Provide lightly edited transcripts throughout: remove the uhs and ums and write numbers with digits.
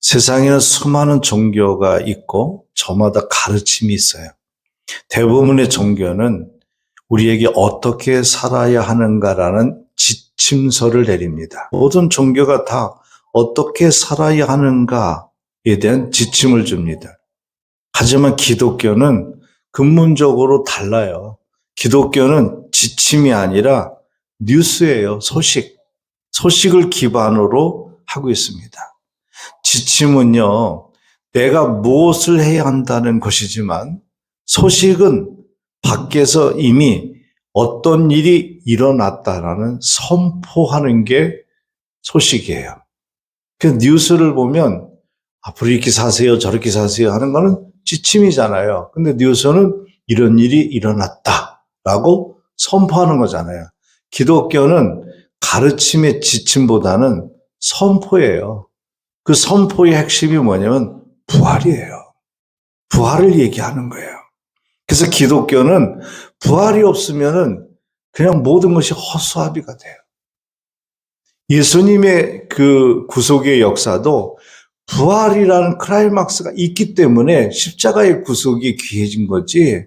세상에는 수많은 종교가 있고 저마다 가르침이 있어요. 대부분의 종교는 우리에게 어떻게 살아야 하는가라는 지침서를 내립니다. 모든 종교가 다 어떻게 살아야 하는가에 대한 지침을 줍니다. 하지만 기독교는 근본적으로 달라요. 기독교는 지침이 아니라 뉴스예요. 소식을 기반으로 하고 있습니다. 지침은요, 내가 무엇을 해야 한다는 것이지만 소식은 밖에서 이미 어떤 일이 일어났다라는 선포하는 게 소식이에요. 그 뉴스를 보면 앞으로 이렇게 사세요, 저렇게 사세요 하는 거는 지침이잖아요. 근데 뉴스는 이런 일이 일어났다라고 선포하는 거잖아요. 기독교는 가르침의 지침보다는 선포예요. 그 선포의 핵심이 뭐냐면 부활이에요. 부활을 얘기하는 거예요. 그래서 기독교는 부활이 없으면은 그냥 모든 것이 허수아비가 돼요. 예수님의 그 구속의 역사도 부활이라는 클라이막스가 있기 때문에 십자가의 구속이 귀해진 거지,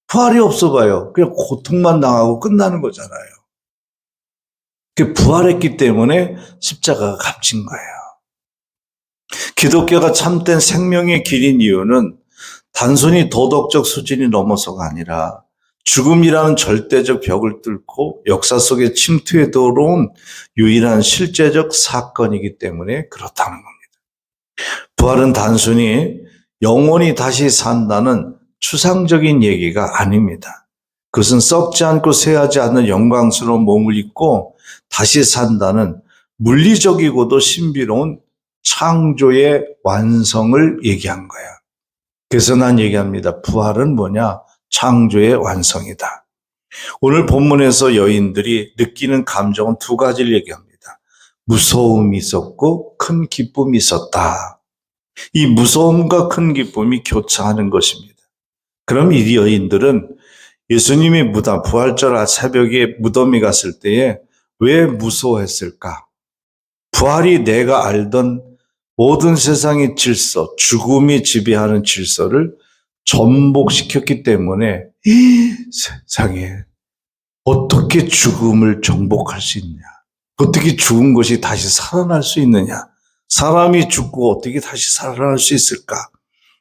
부활이 없어 봐요. 그냥 고통만 당하고 끝나는 거잖아요. 그 부활했기 때문에 십자가가 값진 거예요. 기독교가 참된 생명의 길인 이유는 단순히 도덕적 수준이 넘어서가 아니라 죽음이라는 절대적 벽을 뚫고 역사 속에 침투해 들어온 유일한 실제적 사건이기 때문에 그렇다는 겁니다. 부활은 단순히 영혼이 다시 산다는 추상적인 얘기가 아닙니다. 그것은 썩지 않고 쇠하지 않는 영광스러운 몸을 입고 다시 산다는 물리적이고도 신비로운 창조의 완성을 얘기한 거예요. 그래서 난 얘기합니다. 부활은 뭐냐? 창조의 완성이다. 오늘 본문에서 여인들이 느끼는 감정은 두 가지를 얘기합니다. 무서움이 있었고 큰 기쁨이 있었다. 이 무서움과 큰 기쁨이 교차하는 것입니다. 그럼 이 여인들은 예수님이 부활절 새벽에 무덤에 갔을 때에 왜 무서워했을까? 부활이 내가 알던 모든 세상의 질서, 죽음이 지배하는 질서를 전복시켰기 때문에 세상에 어떻게 죽음을 정복할 수 있냐? 어떻게 죽은 것이 다시 살아날 수 있느냐? 사람이 죽고 어떻게 다시 살아날 수 있을까?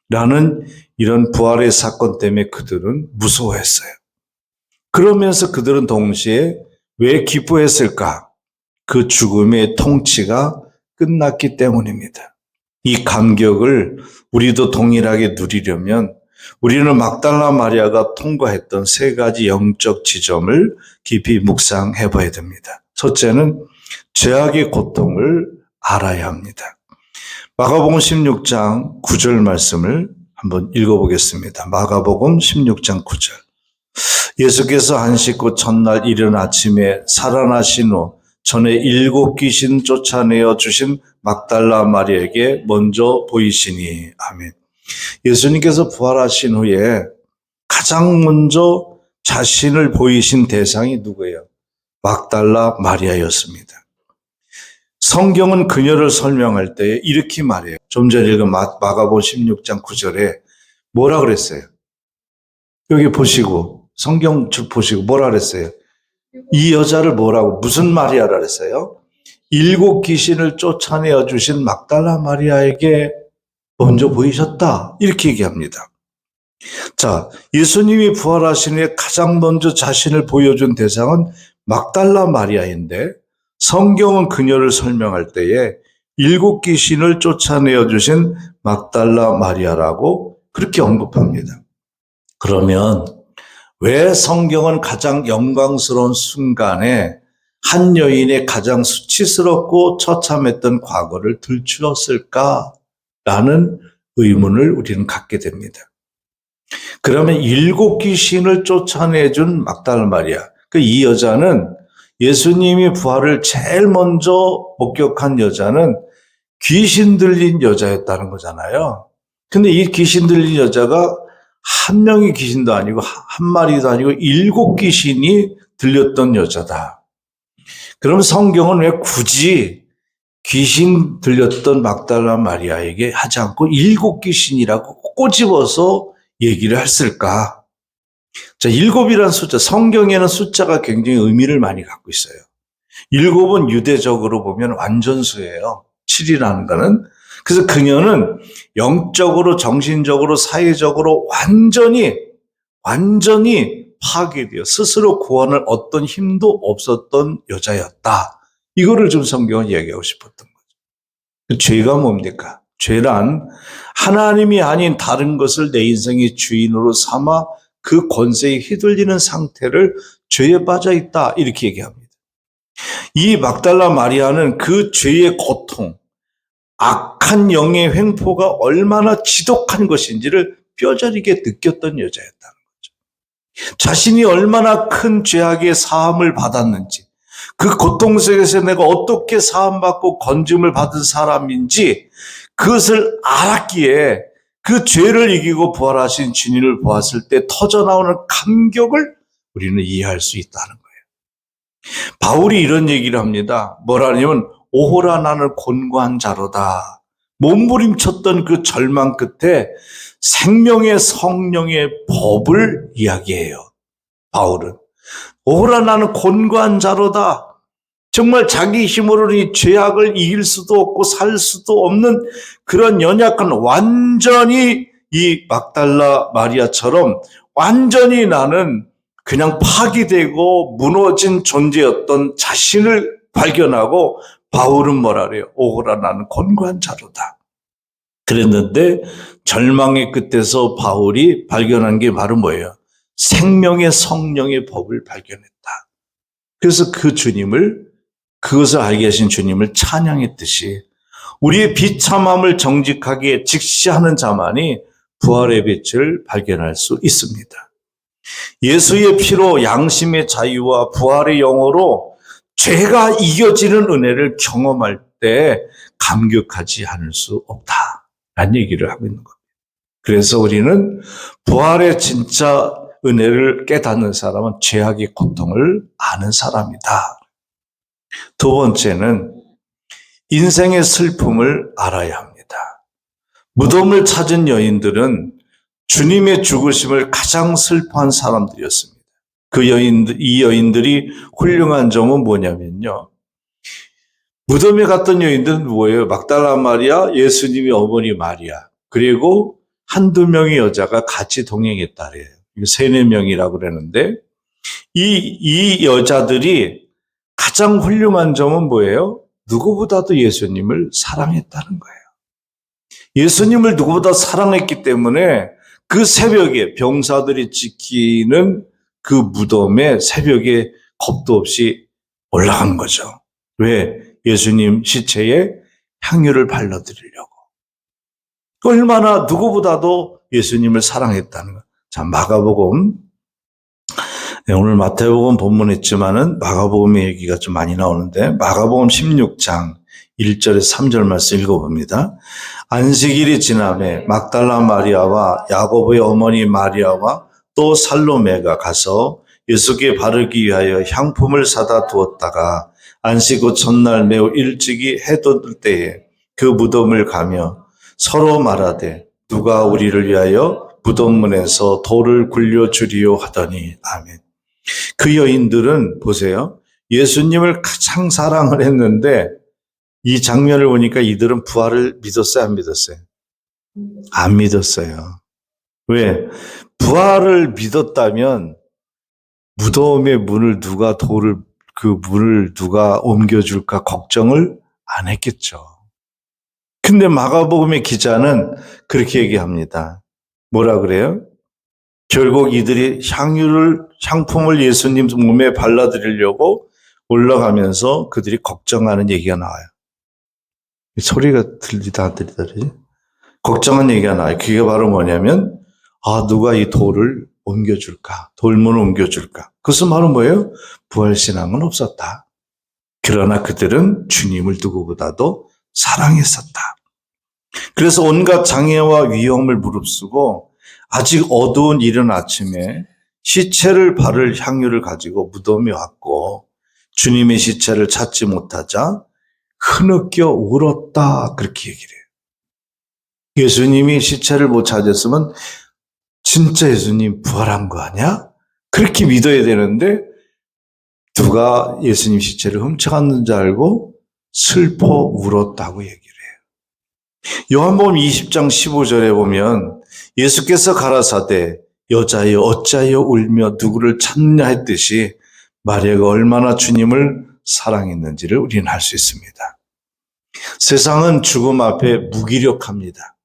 라는 이런 부활의 사건 때문에 그들은 무서워했어요. 그러면서 그들은 동시에 왜 기뻐했을까? 그 죽음의 통치가 끝났기 때문입니다. 이 감격을 우리도 동일하게 누리려면 우리는 막달라 마리아가 통과했던 세 가지 영적 지점을 깊이 묵상해 봐야 됩니다. 첫째는 죄악의 고통을 알아야 합니다. 마가복음 16장 9절 말씀을 한번 읽어보겠습니다. 마가복음 16장 9절. 예수께서 안식 후 첫날 이른 아침에 살아나신 후 전에 7 귀신 쫓아내어 주신 막달라 마리아에게 먼저 보이시니. 아멘. 예수님께서 부활하신 후에 가장 먼저 자신을 보이신 대상이 누구예요? 막달라 마리아였습니다. 성경은 그녀를 설명할 때 이렇게 말해요. 좀 전에 읽은 마가복음 16장 9절에 뭐라 그랬어요? 여기 보시고, 성경 보시고 뭐라 그랬어요? 이 여자를 뭐라고, 무슨 마리아라 그랬어요? 7 귀신을 쫓아내어 주신 막달라 마리아에게 먼저 보이셨다. 이렇게 얘기합니다. 자, 예수님이 부활하신 후에 가장 먼저 자신을 보여준 대상은 막달라 마리아인데 성경은 그녀를 설명할 때에 7 귀신을 쫓아내어 주신 막달라 마리아라고 그렇게 언급합니다. 그러면 왜 성경은 가장 영광스러운 순간에 한 여인의 가장 수치스럽고 처참했던 과거를 들추었을까라는 의문을 우리는 갖게 됩니다. 그러면 7 귀신을 쫓아내준 막달라 마리아, 이 여자는 예수님이 부활을 제일 먼저 목격한 여자는 귀신 들린 여자였다는 거잖아요. 근데 이 귀신 들린 여자가 한 명의 귀신도 아니고 한 마리도 아니고 7 귀신이 들렸던 여자다. 그럼 성경은 왜 굳이 귀신 들렸던 막달라 마리아에게 하지 않고 7귀신이라고 꼬집어서 얘기를 했을까? 자, 7이라는 숫자, 성경에는 숫자가 굉장히 의미를 많이 갖고 있어요. 7은 유대적으로 보면 완전수예요. 7이라는 거는. 그래서 그녀는 영적으로, 정신적으로, 사회적으로 완전히 파괴되어 스스로 구원할 어떤 힘도 없었던 여자였다. 이거를 좀 성경은 얘기하고 싶었던 거죠. 죄가 뭡니까? 죄란 하나님이 아닌 다른 것을 내 인생의 주인으로 삼아 그 권세에 휘둘리는 상태를 죄에 빠져 있다. 이렇게 얘기합니다. 이 막달라 마리아는 그 죄의 고통, 악한 영의 횡포가 얼마나 지독한 것인지를 뼈저리게 느꼈던 여자였다는 거죠. 자신이 얼마나 큰 죄악의 사함을 받았는지, 그 고통 속에서 내가 어떻게 사함받고 건짐을 받은 사람인지 그것을 알았기에 그 죄를 이기고 부활하신 주님을 보았을 때 터져나오는 감격을 우리는 이해할 수 있다는 거예요. 바울이 이런 얘기를 합니다. 뭐라냐면 오호라 나는 곤고한 자로다. 몸부림쳤던 그 절망 끝에 생명의 성령의 법을 이야기해요. 바울은 오호라 나는 곤고한 자로다. 정말 자기 힘으로는 이 죄악을 이길 수도 없고 살 수도 없는 그런 연약한, 완전히 이 막달라 마리아처럼 완전히 나는 그냥 파괴되고 무너진 존재였던 자신을 발견하고 바울은 뭐라 그래요? 오호라 나는 곤고한 자로다. 그랬는데 절망의 끝에서 바울이 발견한 게 바로 뭐예요? 생명의 성령의 법을 발견했다. 그래서 그 주님을, 그것을 알게 하신 주님을 찬양했듯이 우리의 비참함을 정직하게 직시하는 자만이 부활의 빛을 발견할 수 있습니다. 예수의 피로 양심의 자유와 부활의 영으로 죄가 이겨지는 은혜를 경험할 때 감격하지 않을 수 없다라는 얘기를 하고 있는 겁니다. 그래서 우리는 부활의 진짜 은혜를 깨닫는 사람은 죄악의 고통을 아는 사람이다. 두 번째는 인생의 슬픔을 알아야 합니다. 무덤을 찾은 여인들은 주님의 죽으심을 가장 슬퍼한 사람들이었습니다. 이 여인들이 훌륭한 점은 뭐냐면요. 무덤에 갔던 여인들은 뭐예요? 막달라 마리아, 예수님의 어머니 마리아, 그리고 한두 명의 여자가 같이 동행했다 그래요. 3-4명이라고 그러는데 이 여자들이 가장 훌륭한 점은 뭐예요? 누구보다도 예수님을 사랑했다는 거예요. 예수님을 누구보다 사랑했기 때문에 그 새벽에 병사들이 지키는 그 무덤에 새벽에 겁도 없이 올라간 거죠. 왜? 예수님 시체에 향유를 발라드리려고. 얼마나 누구보다도 예수님을 사랑했다는 거예요. 자, 마가복음. 네, 오늘 마태복음 본문했지만은 마가복음의 얘기가 좀 많이 나오는데 마가복음 16장 1절에서 3절 말씀 읽어봅니다. 안식일이 지나매 막달라 마리아와 야고보의 어머니 마리아와 또 살로메가 가서 예수께 바르기 위하여 향품을 사다 두었다가 안식 후 첫날 매우 일찍이 해 돋을 때에 그 무덤을 가며 서로 말하되 누가 우리를 위하여 무덤문에서 돌을 굴려주리요 하더니 아멘. 그 여인들은 보세요. 예수님을 가장 사랑을 했는데 이 장면을 보니까 이들은 부활을 믿었어요? 안 믿었어요? 안 믿었어요. 왜? 부활을 믿었다면 무덤의 문을 그 문을 누가 옮겨줄까 걱정을 안 했겠죠. 근데 마가복음의 기자는 그렇게 얘기합니다. 뭐라 그래요? 결국 이들이 향품을 예수님 몸에 발라드리려고 올라가면서 그들이 걱정하는 얘기가 나와요. 소리가 들리다 안 들리다 그러지? 걱정한 얘기가 나와요. 그게 바로 뭐냐면 누가 이 돌을 옮겨줄까? 돌문을 옮겨줄까? 그것은 바로 뭐예요? 부활신앙은 없었다. 그러나 그들은 주님을 누구보다도 사랑했었다. 그래서 온갖 장애와 위험을 무릅쓰고 아직 어두운 이른 아침에 시체를 바를 향유를 가지고 무덤에 왔고 주님의 시체를 찾지 못하자 흐느껴 울었다. 그렇게 얘기를 해요. 예수님이 시체를 못 찾았으면 진짜 예수님 부활한 거 아니야? 그렇게 믿어야 되는데 누가 예수님 시체를 훔쳐갔는 줄 알고 슬퍼 울었다고 얘기를 해요. 요한복음 20장 15절에 보면 예수께서 가라사대 여자여 어찌하여 울며 누구를 찾느냐 했듯이 마리아가 얼마나 주님을 사랑했는지를 우리는 알 수 있습니다. 세상은 죽음 앞에 무기력합니다.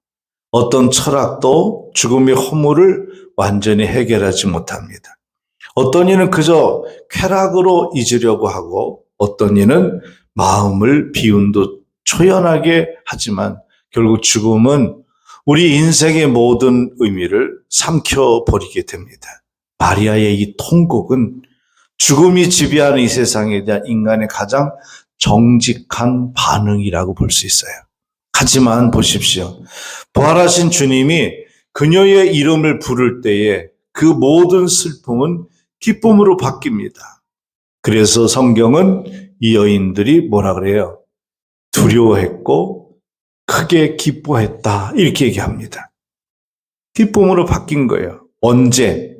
어떤 철학도 죽음의 허물을 완전히 해결하지 못합니다. 어떤 이는 그저 쾌락으로 잊으려고 하고 어떤 이는 마음을 비운듯 초연하게 하지만 결국 죽음은 우리 인생의 모든 의미를 삼켜버리게 됩니다. 마리아의 이 통곡은 죽음이 지배하는 이 세상에 대한 인간의 가장 정직한 반응이라고 볼 수 있어요. 하지만 보십시오. 부활하신 주님이 그녀의 이름을 부를 때에 그 모든 슬픔은 기쁨으로 바뀝니다. 그래서 성경은 이 여인들이 뭐라 그래요? 두려워했고 크게 기뻐했다. 이렇게 얘기합니다. 기쁨으로 바뀐 거예요. 언제?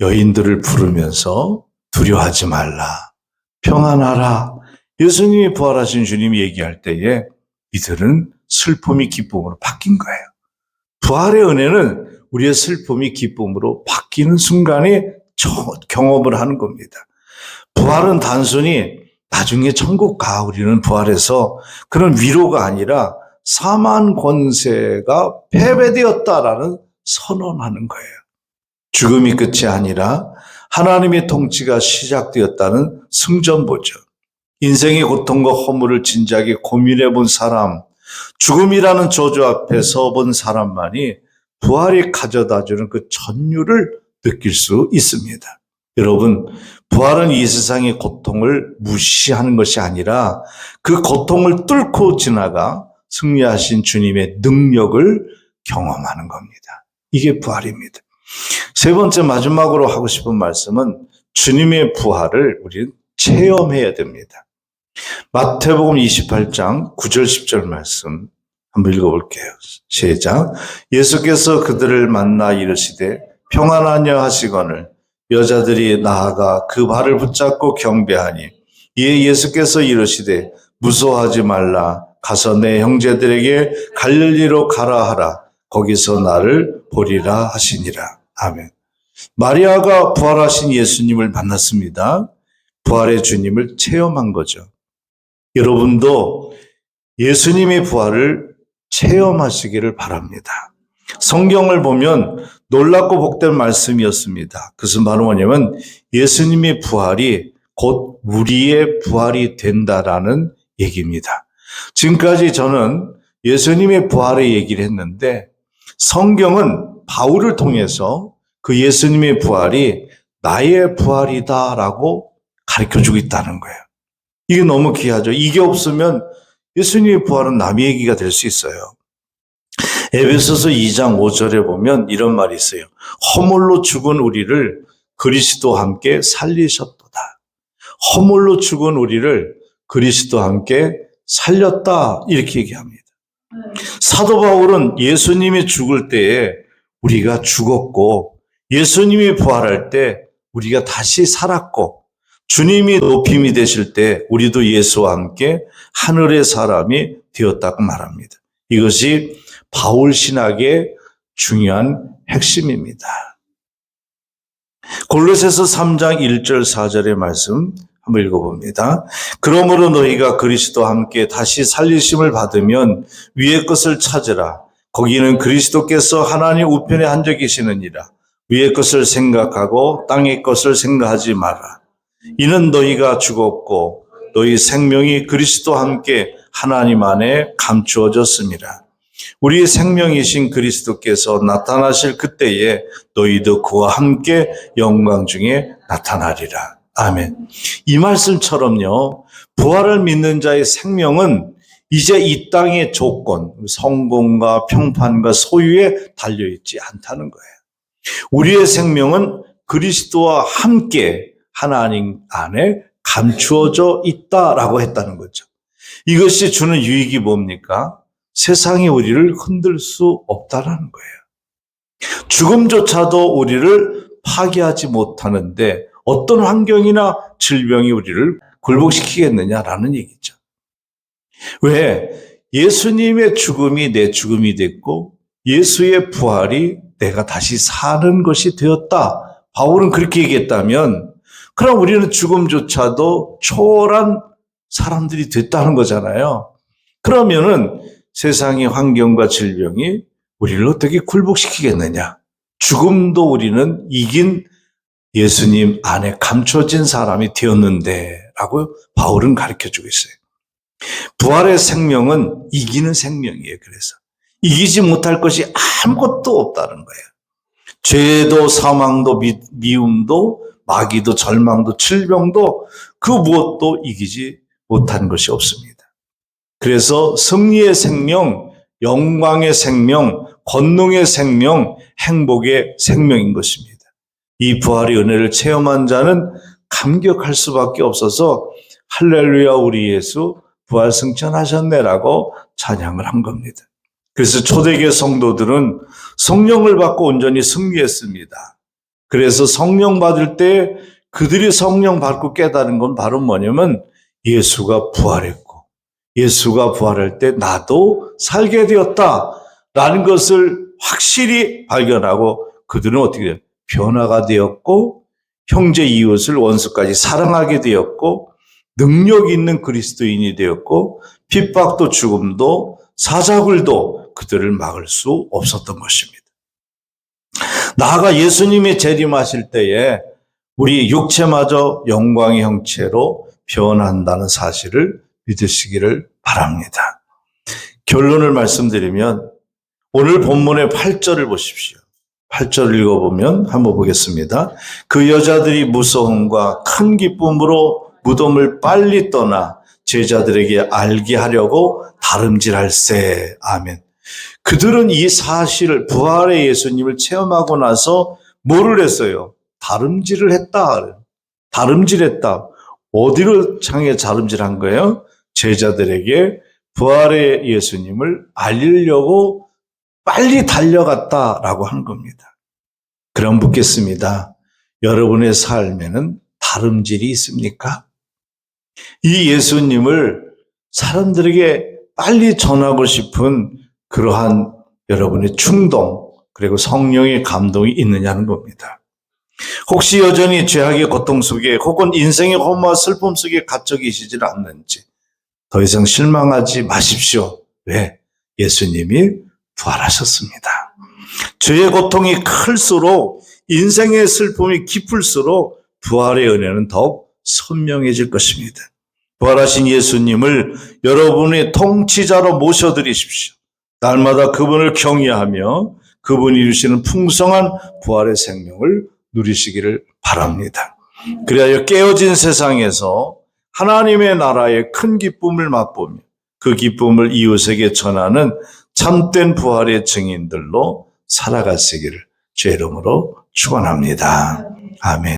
여인들을 부르면서 두려워하지 말라. 평안하라. 예수님이 부활하신 주님이 얘기할 때에 이들은 슬픔이 기쁨으로 바뀐 거예요. 부활의 은혜는 우리의 슬픔이 기쁨으로 바뀌는 순간에 경험을 하는 겁니다. 부활은 단순히 나중에 천국 가 우리는 부활해서 그런 위로가 아니라 사망 권세가 패배되었다라는 선언하는 거예요. 죽음이 끝이 아니라 하나님의 통치가 시작되었다는 승전보죠. 인생의 고통과 허물을 진지하게 고민해 본 사람, 죽음이라는 저주 앞에 서 본 사람만이 부활이 가져다주는 그 전율을 느낄 수 있습니다. 여러분, 부활은 이 세상의 고통을 무시하는 것이 아니라 그 고통을 뚫고 지나가 승리하신 주님의 능력을 경험하는 겁니다. 이게 부활입니다. 세 번째 마지막으로 하고 싶은 말씀은 주님의 부활을 우리는 체험해야 됩니다. 마태복음 28장 9절 10절 말씀 한번 읽어볼게요. 시작. 예수께서 그들을 만나 이르시되 평안하냐 하시거늘 여자들이 나아가 그 발을 붙잡고 경배하니 이에 예수께서 이르시되 무서워하지 말라. 가서 내 형제들에게 갈릴리로 가라 하라. 거기서 나를 보리라 하시니라. 아멘. 마리아가 부활하신 예수님을 만났습니다. 부활의 주님을 체험한 거죠. 여러분도 예수님의 부활을 체험하시기를 바랍니다. 성경을 보면 놀랍고 복된 말씀이었습니다. 그것은 바로 뭐냐면 예수님의 부활이 곧 우리의 부활이 된다라는 얘기입니다. 지금까지 저는 예수님의 부활의 얘기를 했는데 성경은 바울을 통해서 그 예수님의 부활이 나의 부활이다라고 가르쳐주고 있다는 거예요. 이게 너무 귀하죠. 이게 없으면 예수님의 부활은 남의 얘기가 될 수 있어요. 에베소서 2장 5절에 보면 이런 말이 있어요. 허물로 죽은 우리를 그리스도와 함께 살리셨도다. 허물로 죽은 우리를 그리스도와 함께 살렸다. 이렇게 얘기합니다. 사도 바울은 예수님이 죽을 때에 우리가 죽었고 예수님이 부활할 때 우리가 다시 살았고 주님이 높임이 되실 때 우리도 예수와 함께 하늘의 사람이 되었다고 말합니다. 이것이 바울 신학의 중요한 핵심입니다. 골로새서 3장 1절 4절의 말씀 한번 읽어봅니다. 그러므로 너희가 그리스도와 함께 다시 살리심을 받으면 위의 것을 찾으라. 거기는 그리스도께서 하나님 우편에 앉아 계시느니라. 위의 것을 생각하고 땅의 것을 생각하지 마라. 이는 너희가 죽었고 너희 생명이 그리스도와 함께 하나님 안에 감추어졌습니다. 우리의 생명이신 그리스도께서 나타나실 그때에 너희도 그와 함께 영광 중에 나타나리라. 아멘. 이 말씀처럼요, 부활을 믿는 자의 생명은 이제 이 땅의 조건, 성공과 평판과 소유에 달려있지 않다는 거예요. 우리의 생명은 그리스도와 함께 하나님 안에 감추어져 있다라고 했다는 거죠. 이것이 주는 유익이 뭡니까? 세상이 우리를 흔들 수 없다라는 거예요. 죽음조차도 우리를 파괴하지 못하는데 어떤 환경이나 질병이 우리를 굴복시키겠느냐라는 얘기죠. 왜? 예수님의 죽음이 내 죽음이 됐고 예수의 부활이 내가 다시 사는 것이 되었다. 바울은 그렇게 얘기했다면 그럼 우리는 죽음조차도 초월한 사람들이 됐다는 거잖아요. 그러면은 세상의 환경과 질병이 우리를 어떻게 굴복시키겠느냐. 죽음도 우리는 이긴 예수님 안에 감춰진 사람이 되었는데 라고 바울은 가르쳐주고 있어요. 부활의 생명은 이기는 생명이에요. 그래서 이기지 못할 것이 아무것도 없다는 거예요. 죄도 사망도 미움도 마귀도 절망도 질병도 그 무엇도 이기지 못한 것이 없습니다. 그래서 승리의 생명, 영광의 생명, 권능의 생명, 행복의 생명인 것입니다. 이 부활의 은혜를 체험한 자는 감격할 수밖에 없어서 할렐루야 우리 예수 부활 승천하셨네라고 찬양을 한 겁니다. 그래서 초대교회 성도들은 성령을 받고 온전히 승리했습니다. 그래서 성령 받을 때 그들이 성령 받고 깨달은 건 바로 뭐냐면 예수가 부활했고 예수가 부활할 때 나도 살게 되었다라는 것을 확실히 발견하고 그들은 어떻게 돼요? 변화가 되었고 형제 이웃을 원수까지 사랑하게 되었고 능력 있는 그리스도인이 되었고 핍박도 죽음도 사자굴도 그들을 막을 수 없었던 것입니다. 나아가 예수님이 재림하실 때에 우리 육체마저 영광의 형체로 변한다는 사실을 믿으시기를 바랍니다. 결론을 말씀드리면 오늘 본문의 8절을 보십시오. 8절을 읽어보면 한번 보겠습니다. 그 여자들이 무서움과 큰 기쁨으로 무덤을 빨리 떠나 제자들에게 알게 하려고 다름질할세. 아멘. 그들은 이 사실을 부활의 예수님을 체험하고 나서 뭐를 했어요? 다름질을 했다. 다름질했다. 어디로 향해 다름질한 거예요? 제자들에게 부활의 예수님을 알리려고 빨리 달려갔다라고 하는 겁니다. 그럼 묻겠습니다. 여러분의 삶에는 다름질이 있습니까? 이 예수님을 사람들에게 빨리 전하고 싶은 그러한 여러분의 충동 그리고 성령의 감동이 있느냐는 겁니다. 혹시 여전히 죄악의 고통 속에 혹은 인생의 허무와 슬픔 속에 갇혀 계시질 않는지 더 이상 실망하지 마십시오. 왜? 예수님이 부활하셨습니다. 죄의 고통이 클수록 인생의 슬픔이 깊을수록 부활의 은혜는 더욱 선명해질 것입니다. 부활하신 예수님을 여러분의 통치자로 모셔드리십시오. 날마다 그분을 경외하며 그분이 이루시는 풍성한 부활의 생명을 누리시기를 바랍니다. 그리하여 깨어진 세상에서 하나님의 나라의 큰 기쁨을 맛보며 그 기쁨을 이웃에게 전하는 참된 부활의 증인들로 살아가시기를 주의 이름으로 축원합니다. 아멘.